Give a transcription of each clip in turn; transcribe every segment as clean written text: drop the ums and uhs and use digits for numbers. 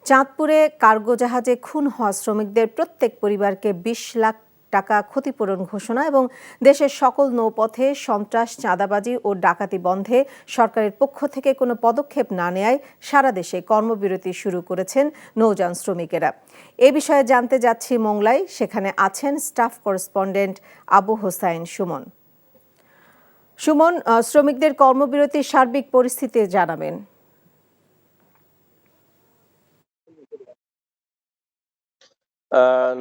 চাঁদপুরে কার্গো জাহাজে খুন হওয়া শ্রমিকদের প্রত্যেক পরিবারকে ২০ লাখ টাকা ক্ষতিপূরণ ঘোষণা এবং দেশের সকল নৌপথে সন্ত্রাস, চাঁদাবাজি ও ডাকাতি বন্ধে সরকারের পক্ষ থেকে কোনো পদক্ষেপ না নেয়ায় সারা দেশে কর্মবিরতি শুরু করেছেন নৌযান শ্রমিকেরা। এ বিষয়ে জানতে যাচ্ছি মোংলায়, সেখানে আছেন স্টাফ করেসপন্ডেন্ট আবু হোসাইন সুমন। সুমন, শ্রমিকদের কর্মবিরতির সার্বিক পরিস্থিতি জানাবেন।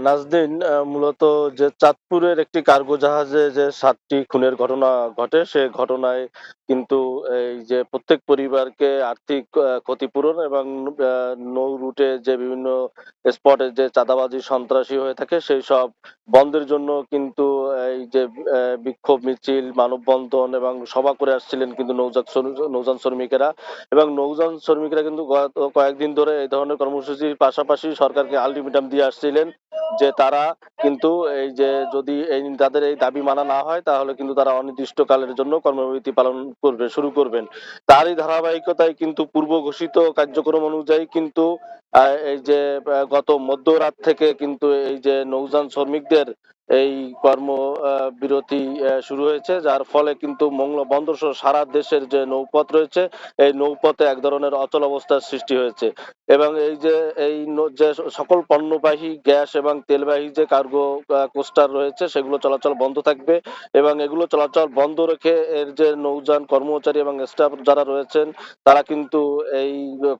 নাজনীন, মূলত যে চাঁদপুরের একটি কার্গো জাহাজে যে ৭টি খুনের ঘটনা ঘটে, সে ঘটনায় কিন্তু এই যে প্রত্যেক পরিবারকে আর্থিক ক্ষতিপূরণ এবং নৌ রুটে যে বিভিন্ন স্পটে যে চাঁদাবাজি, সন্ত্রাসী হয়ে থাকে সেই সব বন্ধের জন্য কিন্তু এই যে বিক্ষোভ মিছিল, মানববন্ধন এবং সভা করে আসছিলেন কিন্তু নৌযান শ্রমিকেরা। এবং নৌযান শ্রমিকরা কিন্তু গত কয়েকদিন ধরে এই ধরনের কর্মসূচির পাশাপাশি সরকারকে আলটিমেটাম দিয়ে আসছিলেন যে তারা কিন্তু এই যে যদি তাদের এই দাবি মানা না হয় তাহলে কিন্তু তারা অনির্দিষ্টকালের জন্য কর্মবিরতি পালন শুরু করবেন। তারই ধারাবাহিকতায় কিন্তু পূর্ব ঘোষিত কার্যক্রম অনুযায়ী কিন্তু এই যে গত মধ্যরাত থেকে কিন্তু এই যে নৌযান শ্রমিকদের এই কর্ম বিরতি শুরু হয়েছে, যার ফলে কিন্তু মংলা বন্দর সহ সারা দেশের যে নৌপথ রয়েছে এই নৌপথে এক ধরনের অচল অবস্থার সৃষ্টি হয়েছে। এবং এই যে যে সকল পণ্যবাহী গ্যাস এবং তেলবাহী যে কার্গো কোস্টার রয়েছে সেগুলো চলাচল বন্ধ থাকবে। এবং এগুলো চলাচল বন্ধ রেখে এর যে নৌযান কর্মচারী এবং স্টাফ যারা রয়েছেন তারা কিন্তু এই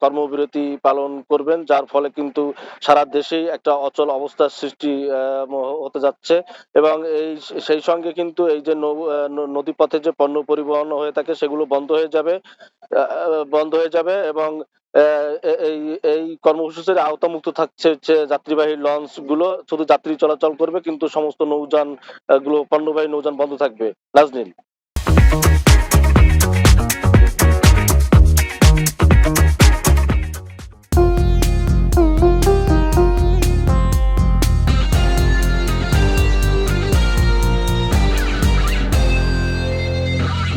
কর্মবিরতি পালন করবেন, যার ফলে কিন্তু সারা দেশেই একটা অচল অবস্থার সৃষ্টি হতে যাচ্ছে। এবং সেই সঙ্গে কিন্তু এই যে নদীপথে যে পণ্য পরিবহন হয়ে থাকে সেগুলো বন্ধ হয়ে যাবে এবং এই এই কর্মসূচির আওতামুক্ত থাকছে হচ্ছে যাত্রীবাহী লঞ্চ গুলো, শুধু যাত্রী চলাচল করবে কিন্তু সমস্ত নৌযান গুলো, পণ্যবাহী নৌযান বন্ধ থাকবে। নাজনীন।